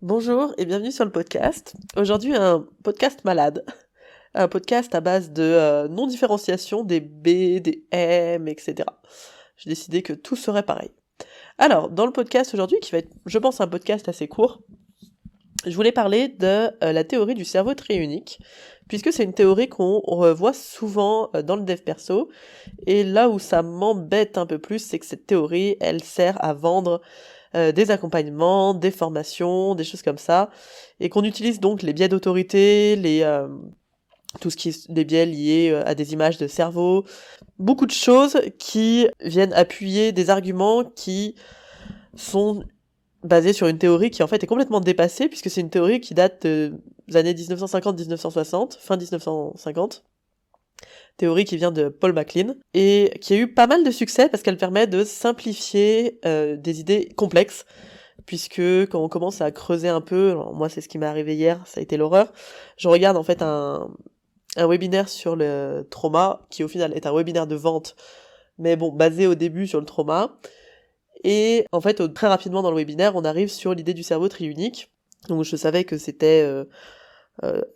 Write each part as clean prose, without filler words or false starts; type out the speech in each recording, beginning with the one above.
Bonjour et bienvenue sur le podcast. Aujourd'hui, un podcast malade. Un podcast à base de non-différenciation des B, des M, etc. J'ai décidé que tout serait pareil. Alors, dans le podcast aujourd'hui, qui va être, je pense, un podcast assez court, je voulais parler de la théorie du cerveau triunique, puisque c'est une théorie qu'on revoit souvent dans le dev perso, et là où ça m'embête un peu plus, c'est que cette théorie, elle sert à vendre des accompagnements, des formations, des choses comme ça, et qu'on utilise donc les biais d'autorité, tout ce qui est les biais liés à des images de cerveau, beaucoup de choses qui viennent appuyer des arguments qui sont basés sur une théorie qui en fait est complètement dépassée, puisque c'est une théorie qui date des années 1950-1960, fin 1950, théorie qui vient de Paul MacLean, et qui a eu pas mal de succès parce qu'elle permet de simplifier des idées complexes, puisque quand on commence à creuser un peu, alors moi c'est ce qui m'est arrivé hier, ça a été l'horreur, je regarde en fait un webinaire sur le trauma, qui au final est un webinaire de vente, mais bon, basé au début sur le trauma, et en fait très rapidement dans le webinaire, on arrive sur l'idée du cerveau triunique, donc je savais que c'était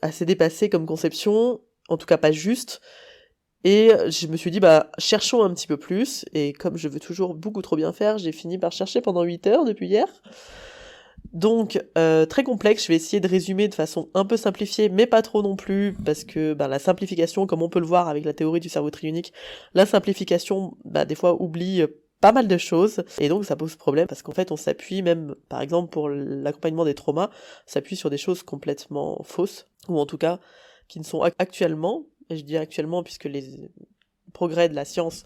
assez dépassé comme conception, en tout cas pas juste, et je me suis dit, bah, cherchons un petit peu plus, et comme je veux toujours beaucoup trop bien faire, j'ai fini par chercher pendant 8 heures depuis hier. Donc, très complexe, je vais essayer de résumer de façon un peu simplifiée, mais pas trop non plus, parce que bah, la simplification, comme on peut le voir avec la théorie du cerveau triunique, la simplification, bah, des fois, oublie pas mal de choses, et donc ça pose problème, parce qu'en fait, on s'appuie même, par exemple, pour l'accompagnement des traumas, s'appuie sur des choses complètement fausses, ou en tout cas, qui ne sont actuellement, et je dis actuellement puisque les progrès de la science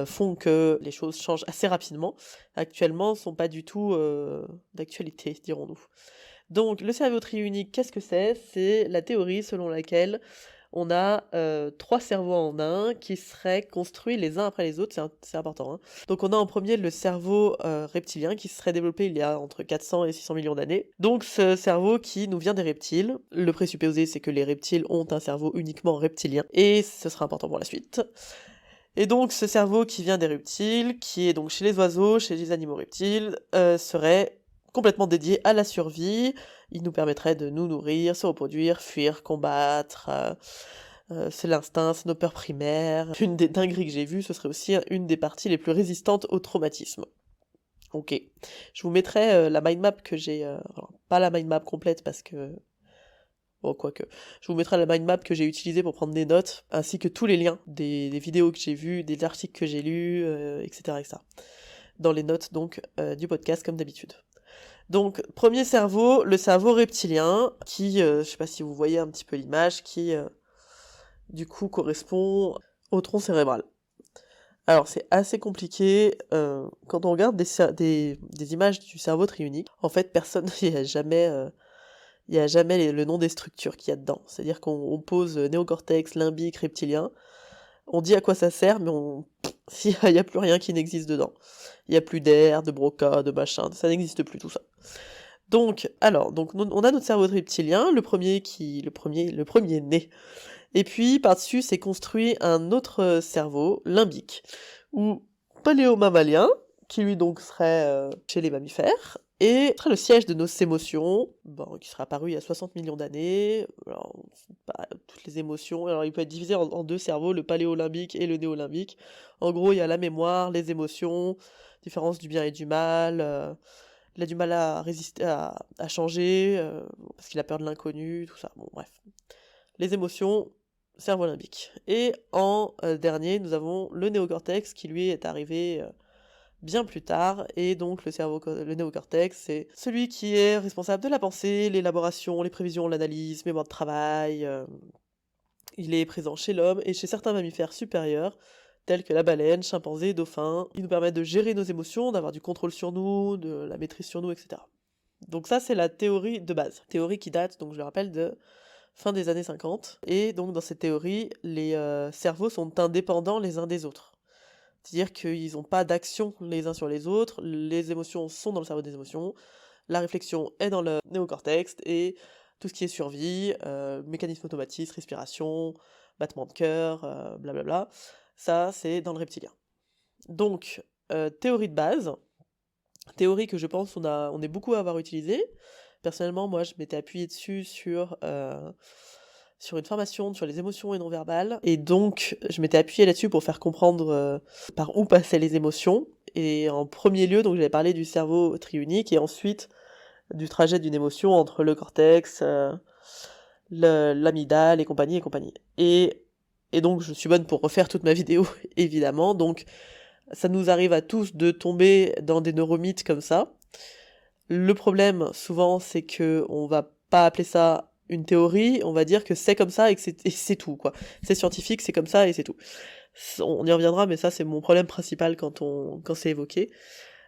font que les choses changent assez rapidement, actuellement sont pas du tout d'actualité, dirons-nous. Donc le cerveau triunique, qu'est-ce que c'est? C'est la théorie selon laquelle on a trois cerveaux en un qui seraient construits les uns après les autres, c'est important. Hein. Donc on a en premier le cerveau reptilien qui se serait développé il y a entre 400 et 600 millions d'années. Donc ce cerveau qui nous vient des reptiles, le présupposé c'est que les reptiles ont un cerveau uniquement reptilien, et ce sera important pour la suite. Et donc ce cerveau qui vient des reptiles, qui est donc chez les oiseaux, chez les animaux reptiles, serait complètement dédié à la survie. Il nous permettrait de nous nourrir, se reproduire, fuir, combattre. C'est l'instinct, c'est nos peurs primaires. Une des dingueries que j'ai vues, ce serait aussi une des parties les plus résistantes au traumatisme. Ok. Je vous mettrai la mind map que j'ai... alors, pas la mind map complète parce que... Bon, quoique. Je vous mettrai la mind map que j'ai utilisée pour prendre des notes, ainsi que tous les liens des vidéos que j'ai vues, des articles que j'ai lus, etc., etc. Dans les notes, donc, du podcast, comme d'habitude. Donc, premier cerveau, le cerveau reptilien, qui, je sais pas si vous voyez un petit peu l'image, qui, du coup, correspond au tronc cérébral. Alors, c'est assez compliqué, quand on regarde des images du cerveau triunique, en fait, personne n'y a jamais... il n'y a jamais le nom des structures qu'il y a dedans. C'est-à-dire qu'on pose néocortex, limbique, reptilien, on dit à quoi ça sert, mais il n'y a plus rien qui n'existe dedans. Il n'y a plus d'air, de broca, de machin, ça n'existe plus tout ça. Donc, on a notre cerveau reptilien, le premier né. Et puis, par-dessus, c'est construit un autre cerveau, limbique, ou paléomammalien, qui lui donc serait chez les mammifères, et serait le siège de nos émotions, qui sera apparu il y a 60 millions d'années. Alors, toutes les émotions, alors il peut être divisé en deux cerveaux, le paléolimbique et le néolimbique. En gros, il y a la mémoire, les émotions, différence du bien et du mal, il a du mal à résister, à changer, parce qu'il a peur de l'inconnu, tout ça, bon bref. Les émotions, cerveau limbique. Et en dernier, nous avons le néocortex qui lui est arrivé bien plus tard, et donc le néocortex, c'est celui qui est responsable de la pensée, l'élaboration, les prévisions, l'analyse, mémoire de travail. Il est présent chez l'homme et chez certains mammifères supérieurs, tels que la baleine, chimpanzé, dauphin. Il nous permet de gérer nos émotions, d'avoir du contrôle sur nous, de la maîtrise sur nous, etc. Donc ça, c'est la théorie de base. Théorie qui date, donc je le rappelle, de fin des années 50. Et donc dans cette théorie, les cerveaux sont indépendants les uns des autres. C'est-à-dire qu'ils n'ont pas d'action les uns sur les autres, les émotions sont dans le cerveau des émotions, la réflexion est dans le néocortex, et tout ce qui est survie, mécanisme automatique, respiration, battement de cœur, blablabla, ça c'est dans le reptilien. Donc, théorie de base, théorie que je pense on est beaucoup à avoir utilisée, Personnellement, moi, je m'étais appuyée dessus sur une formation sur les émotions et non-verbales, et donc je m'étais appuyée là-dessus pour faire comprendre par où passaient les émotions. Et en premier lieu, donc j'avais parlé du cerveau triunique, et ensuite du trajet d'une émotion entre le cortex, l'amygdale et compagnie et compagnie. Et donc je suis bonne pour refaire toute ma vidéo, évidemment, donc ça nous arrive à tous de tomber dans des neuromythes comme ça. Le problème, souvent, c'est que on va pas appeler ça une théorie, on va dire que c'est comme ça et que c'est tout, quoi. C'est scientifique, c'est comme ça et c'est tout. On y reviendra, mais ça, c'est mon problème principal quand c'est évoqué.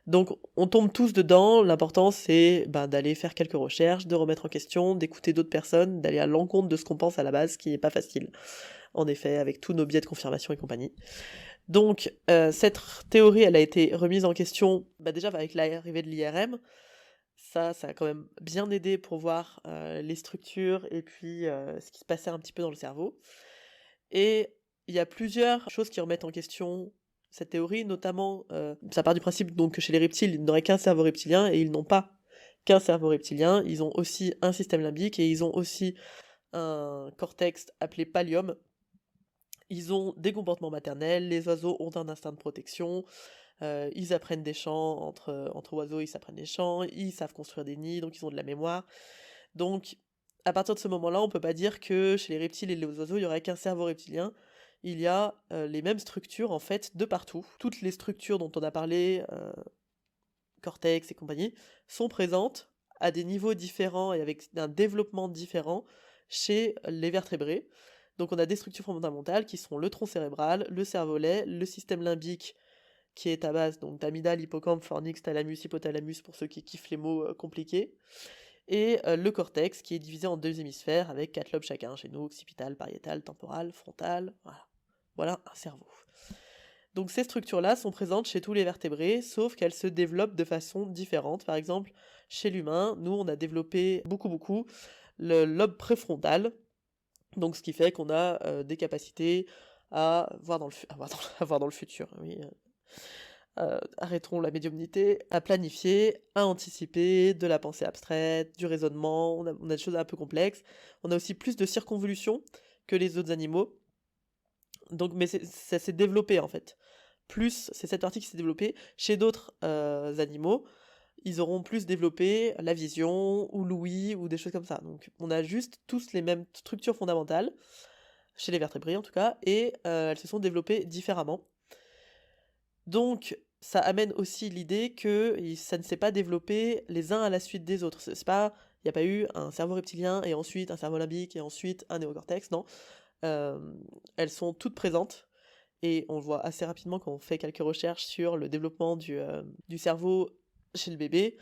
Donc, on tombe tous dedans. L'important, c'est d'aller faire quelques recherches, de remettre en question, d'écouter d'autres personnes, d'aller à l'encontre de ce qu'on pense à la base, ce qui n'est pas facile. En effet, avec tous nos biais de confirmation et compagnie. Donc, cette théorie, elle a été remise en question, déjà avec l'arrivée de l'IRM. Ça a quand même bien aidé pour voir les structures et puis ce qui se passait un petit peu dans le cerveau. Et il y a plusieurs choses qui remettent en question cette théorie, notamment, ça part du principe donc que chez les reptiles, ils n'auraient qu'un cerveau reptilien, et ils n'ont pas qu'un cerveau reptilien, ils ont aussi un système limbique, et ils ont aussi un cortex appelé pallium. Ils ont des comportements maternels, les oiseaux ont un instinct de protection, ils apprennent des chants, entre oiseaux ils s'apprennent des chants, ils savent construire des nids, donc ils ont de la mémoire. Donc, à partir de ce moment-là, on peut pas dire que chez les reptiles et les oiseaux, il y aurait qu'un cerveau reptilien. Il y a les mêmes structures, en fait, de partout. Toutes les structures dont on a parlé, cortex et compagnie, sont présentes à des niveaux différents et avec un développement différent chez les vertébrés. Donc on a des structures fondamentales qui sont le tronc cérébral, le cervelet, le système limbique, qui est à base donc d'amygdale, hippocampe, fornix, thalamus, hypothalamus pour ceux qui kiffent les mots compliqués, et le cortex qui est divisé en 2 hémisphères avec 4 lobes chacun, chez nous, occipital, pariétal, temporal, frontal, voilà un cerveau. Donc ces structures-là sont présentes chez tous les vertébrés, sauf qu'elles se développent de façon différente. Par exemple, chez l'humain, nous on a développé beaucoup le lobe préfrontal, donc ce qui fait qu'on a des capacités à voir dans le futur, oui. Arrêtons la médiumnité, à planifier, à anticiper, de la pensée abstraite, du raisonnement, on a des choses un peu complexes. On a aussi plus de circonvolution que les autres animaux. Donc, mais ça s'est développé en fait. Plus, c'est cette partie qui s'est développée. Chez d'autres animaux, ils auront plus développé la vision, ou l'ouïe, ou des choses comme ça. Donc on a juste tous les mêmes structures fondamentales, chez les vertébrés en tout cas, et elles se sont développées différemment. Donc, ça amène aussi l'idée que ça ne s'est pas développé les uns à la suite des autres. C'est pas, il n'y a pas eu un cerveau reptilien et ensuite un cerveau limbique et ensuite un néocortex, non. Elles sont toutes présentes, et on le voit assez rapidement quand on fait quelques recherches sur le développement du cerveau chez le bébé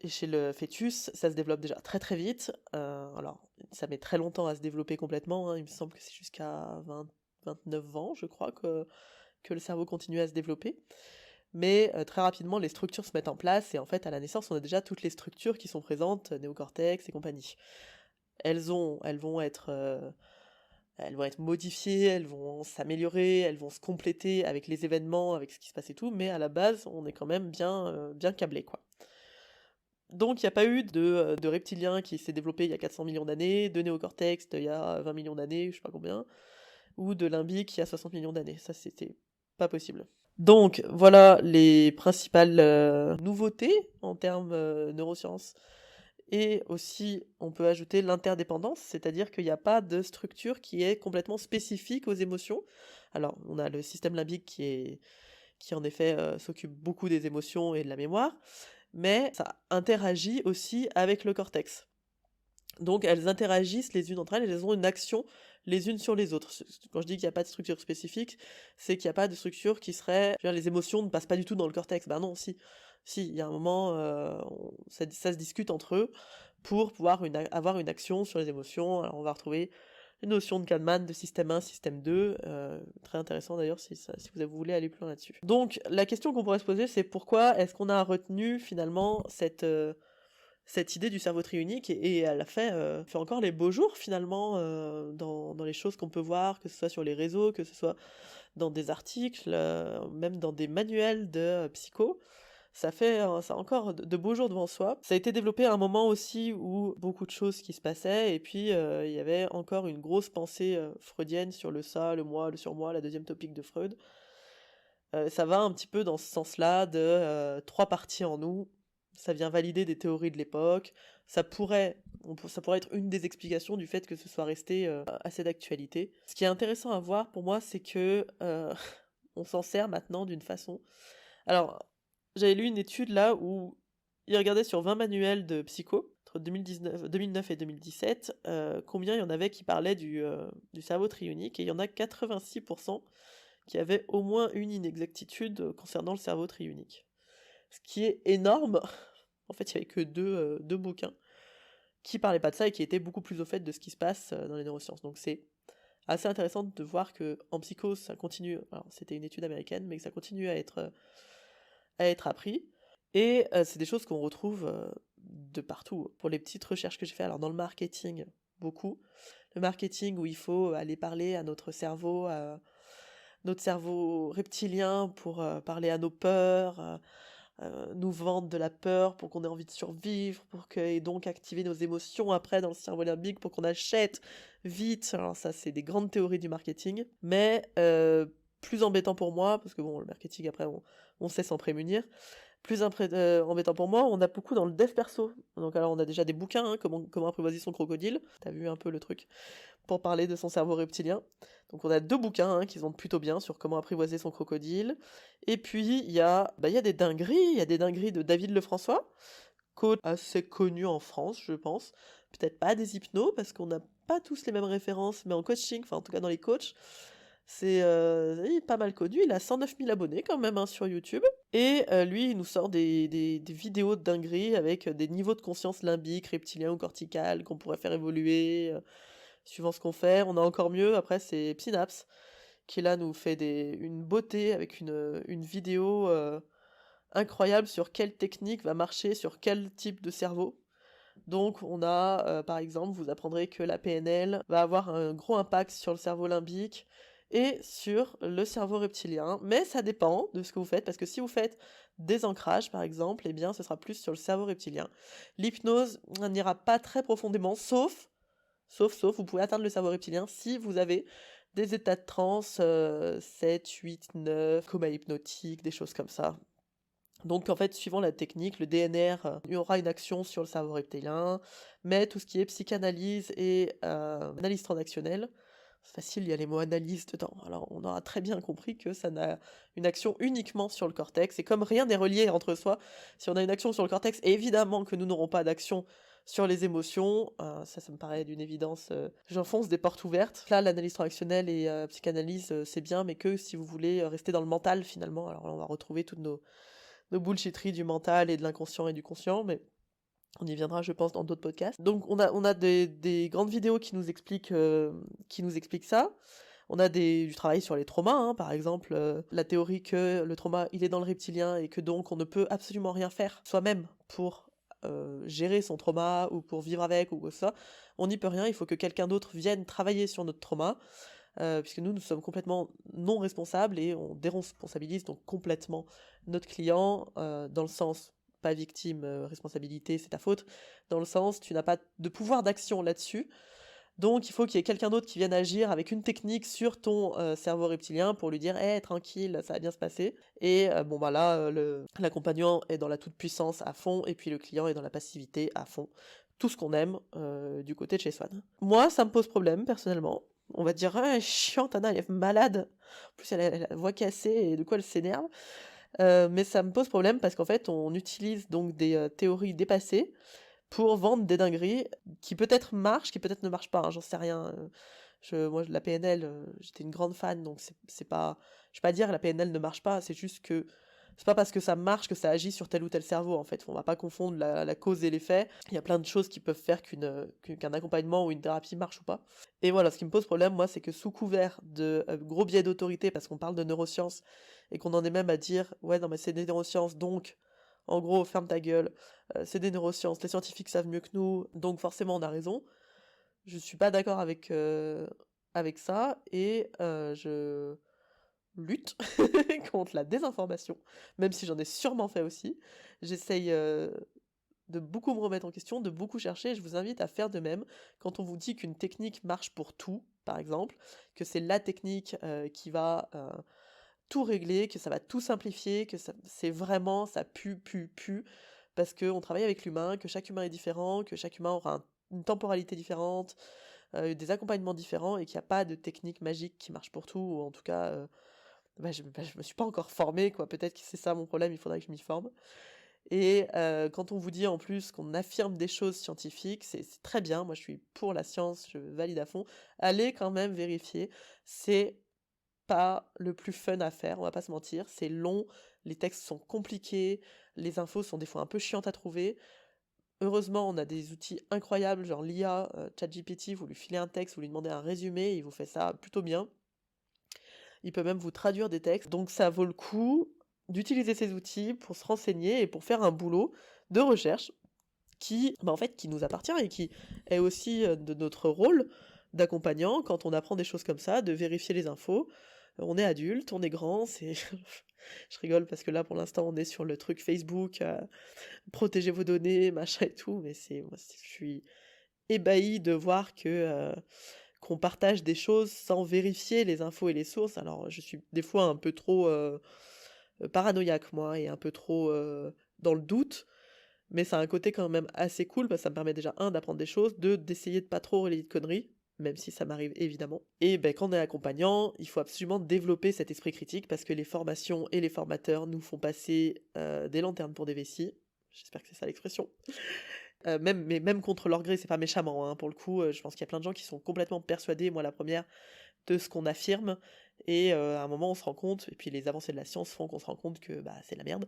et chez le fœtus. Ça se développe déjà très très vite. Alors, ça met très longtemps à se développer complètement, hein. Il me semble que c'est jusqu'à 29 ans, je crois, que le cerveau continue à se développer. Mais très rapidement, les structures se mettent en place, et en fait, à la naissance, on a déjà toutes les structures qui sont présentes, néocortex et compagnie. Elles vont être modifiées, elles vont s'améliorer, elles vont se compléter avec les événements, avec ce qui se passe et tout, mais à la base, on est quand même bien câblé, quoi. Donc il n'y a pas eu de reptilien qui s'est développé il y a 400 millions d'années, de néocortex il y a 20 millions d'années, je sais pas combien, ou de limbique il y a 60 millions d'années. Ça, c'était pas possible. Donc voilà les principales nouveautés en termes neurosciences. Et aussi, on peut ajouter l'interdépendance, c'est-à-dire qu'il n'y a pas de structure qui est complètement spécifique aux émotions. Alors, on a le système limbique qui en effet s'occupe beaucoup des émotions et de la mémoire, mais ça interagit aussi avec le cortex. Donc elles interagissent les unes entre elles, et elles ont une action les unes sur les autres. Quand je dis qu'il n'y a pas de structure spécifique, c'est qu'il n'y a pas de structure qui serait... Je veux dire, les émotions ne passent pas du tout dans le cortex. Ben non, si. Si, il y a un moment, ça se discute entre eux pour pouvoir avoir une action sur les émotions. Alors on va retrouver une notion de Kahneman, de système 1, système 2, très intéressant d'ailleurs si vous voulez aller plus loin là-dessus. Donc la question qu'on pourrait se poser, c'est pourquoi est-ce qu'on a retenu finalement cette idée du cerveau triunique, et elle a fait encore les beaux jours finalement dans les choses qu'on peut voir, que ce soit sur les réseaux, que ce soit dans des articles, même dans des manuels de psycho. ça a encore de beaux jours devant soi. Ça a été développé à un moment aussi où beaucoup de choses qui se passaient, et puis il y avait encore une grosse pensée freudienne sur le ça, le moi, le surmoi, la deuxième topique de Freud. Ça va un petit peu dans ce sens-là de trois parties en nous. Ça vient valider des théories de l'époque. Ça pourrait être une des explications du fait que ce soit resté assez d'actualité. Ce qui est intéressant à voir pour moi, c'est que on s'en sert maintenant d'une façon. Alors, j'avais lu une étude là où ils regardaient sur 20 manuels de psycho, entre 2009 et 2017, combien il y en avait qui parlaient du cerveau trionique, et il y en a 86% qui avaient au moins une inexactitude concernant le cerveau triunique. Ce qui est énorme. En fait, il y avait que deux bouquins qui parlaient pas de ça et qui étaient beaucoup plus au fait de ce qui se passe dans les neurosciences. Donc c'est assez intéressant de voir que en psycho, ça continue. Alors c'était une étude américaine, mais que ça continue à être appris. Et c'est des choses qu'on retrouve de partout. Pour les petites recherches que j'ai fait, alors dans le marketing, beaucoup. Le marketing où il faut aller parler à notre cerveau reptilien pour parler à nos peurs, nous vendre de la peur pour qu'on ait envie de survivre, et donc activer nos émotions après dans le cerveau limbique pour qu'on achète vite. Alors ça, c'est des grandes théories du marketing, mais plus embêtant pour moi, parce que bon, le marketing après, on sait s'en prémunir. Plus embêtant pour moi, on a beaucoup dans le dev perso. Donc alors on a déjà des bouquins, hein, comment apprivoiser son crocodile. T'as vu un peu le truc pour parler de son cerveau reptilien. Donc on a 2 bouquins qui sont plutôt bien sur comment apprivoiser son crocodile. Et puis il y a des dingueries de David Lefrançois, coach assez connu en France, je pense. Peut-être pas des hypnos, parce qu'on n'a pas tous les mêmes références, mais en coaching, enfin en tout cas dans les coachs, c'est il est pas mal connu, il a 109 000 abonnés quand même sur YouTube. Et lui, il nous sort des vidéos de dinguerie avec des niveaux de conscience limbique, reptilien ou cortical qu'on pourrait faire évoluer suivant ce qu'on fait. On a encore mieux, après c'est Synapse, qui là nous fait une beauté avec une vidéo incroyable sur quelle technique va marcher sur quel type de cerveau. Donc on a, par exemple, vous apprendrez que la PNL va avoir un gros impact sur le cerveau limbique et sur le cerveau reptilien, mais ça dépend de ce que vous faites, parce que si vous faites des ancrages, par exemple, eh bien ce sera plus sur le cerveau reptilien. L'hypnose n'ira pas très profondément, sauf, vous pouvez atteindre le cerveau reptilien si vous avez des états de transe 7, 8, 9, coma hypnotique, des choses comme ça. Donc en fait, suivant la technique, le DNR, il y aura une action sur le cerveau reptilien, mais tout ce qui est psychanalyse et analyse transactionnelle, c'est facile, il y a les mots analyse dedans. Alors on aura très bien compris que ça n'a une action uniquement sur le cortex, et comme rien n'est relié entre soi, si on a une action sur le cortex, évidemment que nous n'aurons pas d'action sur les émotions, ça me paraît d'une évidence, j'enfonce des portes ouvertes. Là, l'analyse transactionnelle et psychanalyse, c'est bien, mais que si vous voulez rester dans le mental finalement, alors là on va retrouver toutes nos bullshitteries du mental et de l'inconscient et du conscient, mais on y viendra, je pense, dans d'autres podcasts. Donc on a des grandes vidéos qui nous expliquent ça. On a du travail sur les traumas, par exemple, la théorie que le trauma, il est dans le reptilien et que donc on ne peut absolument rien faire soi-même pour gérer son trauma ou pour vivre avec ou quoi que ce soit. On n'y peut rien, il faut que quelqu'un d'autre vienne travailler sur notre trauma. Puisque nous sommes complètement non responsables et on déresponsabilise donc complètement notre client, dans le sens pas victime, responsabilité, c'est ta faute, dans le sens tu n'as pas de pouvoir d'action là-dessus, donc il faut qu'il y ait quelqu'un d'autre qui vienne agir avec une technique sur ton cerveau reptilien pour lui dire hey, tranquille, ça va bien se passer, et là l'accompagnant est dans la toute puissance à fond et puis le client est dans la passivité à fond, tout ce qu'on aime du côté de chez Swan. Moi ça me pose problème personnellement. On va dire, ah, chiante, Anna, elle est malade. En plus, elle a la voix cassée et de quoi elle s'énerve. Mais ça me pose problème parce qu'en fait, on utilise donc des théories dépassées pour vendre des dingueries qui peut-être marchent, qui peut-être ne marchent pas, j'en sais rien. Moi, la PNL, j'étais une grande fan, donc c'est pas... Je vais pas dire que la PNL ne marche pas, c'est juste que c'est pas parce que ça marche que ça agit sur tel ou tel cerveau, en fait. On va pas confondre la cause et l'effet. Il y a plein de choses qui peuvent faire qu'un accompagnement ou une thérapie marche ou pas. Et voilà, ce qui me pose problème, moi, c'est que sous couvert de gros biais d'autorité, parce qu'on parle de neurosciences, et qu'on en est même à dire, ouais, non, mais c'est des neurosciences, donc, en gros, ferme ta gueule, c'est des neurosciences, les scientifiques savent mieux que nous, donc forcément on a raison. Je suis pas d'accord avec ça, et lutte contre la désinformation, même si j'en ai sûrement fait aussi. J'essaye de beaucoup me remettre en question, de beaucoup chercher, et je vous invite à faire de même. Quand on vous dit qu'une technique marche pour tout, par exemple, que c'est la technique qui va tout régler, que ça va tout simplifier, que c'est vraiment, ça pue, parce qu'on travaille avec l'humain, que chaque humain est différent, que chaque humain aura une temporalité différente, des accompagnements différents, et qu'il n'y a pas de technique magique qui marche pour tout, ou en tout cas, je me suis pas encore formée, quoi. Peut-être que c'est ça mon problème, il faudrait que je m'y forme. Et quand on vous dit en plus qu'on affirme des choses scientifiques, c'est très bien, moi je suis pour la science, je valide à fond. Allez quand même vérifier, c'est pas le plus fun à faire, on va pas se mentir, c'est long, les textes sont compliqués, les infos sont des fois un peu chiantes à trouver. Heureusement, on a des outils incroyables, genre l'IA, ChatGPT, vous lui filez un texte, vous lui demandez un résumé, il vous fait ça plutôt bien. Il peut même vous traduire des textes, donc ça vaut le coup d'utiliser ces outils pour se renseigner et pour faire un boulot de recherche qui, en fait, qui nous appartient et qui est aussi de notre rôle d'accompagnant quand on apprend des choses comme ça, de vérifier les infos. On est adulte, on est grand, c'est... Je rigole parce que là, pour l'instant, on est sur le truc Facebook, protégez vos données, machin et tout, mais moi, je suis ébahie de voir que qu'on partage des choses sans vérifier les infos et les sources. Alors, je suis des fois un peu trop paranoïaque, moi, et un peu trop dans le doute, mais ça a un côté quand même assez cool, parce que ça me permet déjà, d'apprendre des choses, d'essayer de pas trop relayer de conneries, même si ça m'arrive évidemment. Et quand on est accompagnant, il faut absolument développer cet esprit critique, parce que les formations et les formateurs nous font passer des lanternes pour des vessies. J'espère que c'est ça l'expression. Même contre leur gré, c'est pas méchamment, hein, pour le coup, je pense qu'il y a plein de gens qui sont complètement persuadés, moi la première, de ce qu'on affirme, et à un moment on se rend compte, et puis les avancées de la science font qu'on se rend compte que c'est la merde,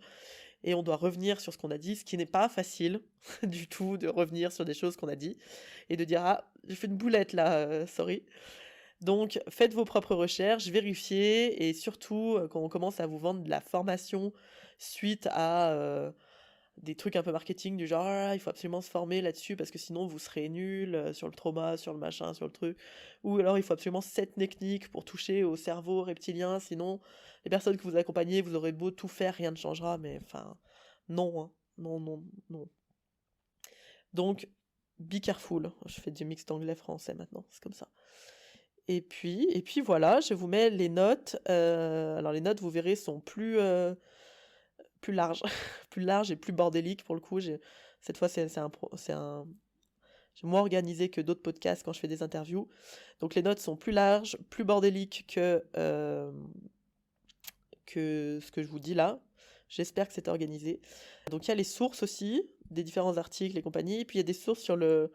et on doit revenir sur ce qu'on a dit, ce qui n'est pas facile du tout, de revenir sur des choses qu'on a dit, et de dire j'ai fait une boulette là, sorry. Donc faites vos propres recherches, vérifiez, et surtout quand on commence à vous vendre de la formation suite à des trucs un peu marketing du genre il faut absolument se former là-dessus parce que sinon vous serez nul sur le trauma, sur le machin, sur le truc, ou alors il faut absolument cette technique pour toucher au cerveau reptilien, sinon les personnes que vous accompagnez, vous aurez beau tout faire, rien ne changera, mais enfin non, hein. Non. Donc be careful, je fais du mix d'anglais-français maintenant, c'est comme ça. Et puis voilà, je vous mets les notes, alors les notes vous verrez sont plus larges, plus larges et plus bordéliques pour le coup. Cette fois j'ai moins organisé que d'autres podcasts quand je fais des interviews. Donc les notes sont plus larges, plus bordéliques que ce que je vous dis là. J'espère que c'est organisé. Donc il y a les sources aussi, des différents articles et compagnie, puis il y a des sources sur le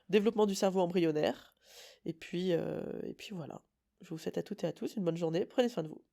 développement du cerveau embryonnaire. Et puis voilà. Je vous souhaite à toutes et à tous une bonne journée, prenez soin de vous.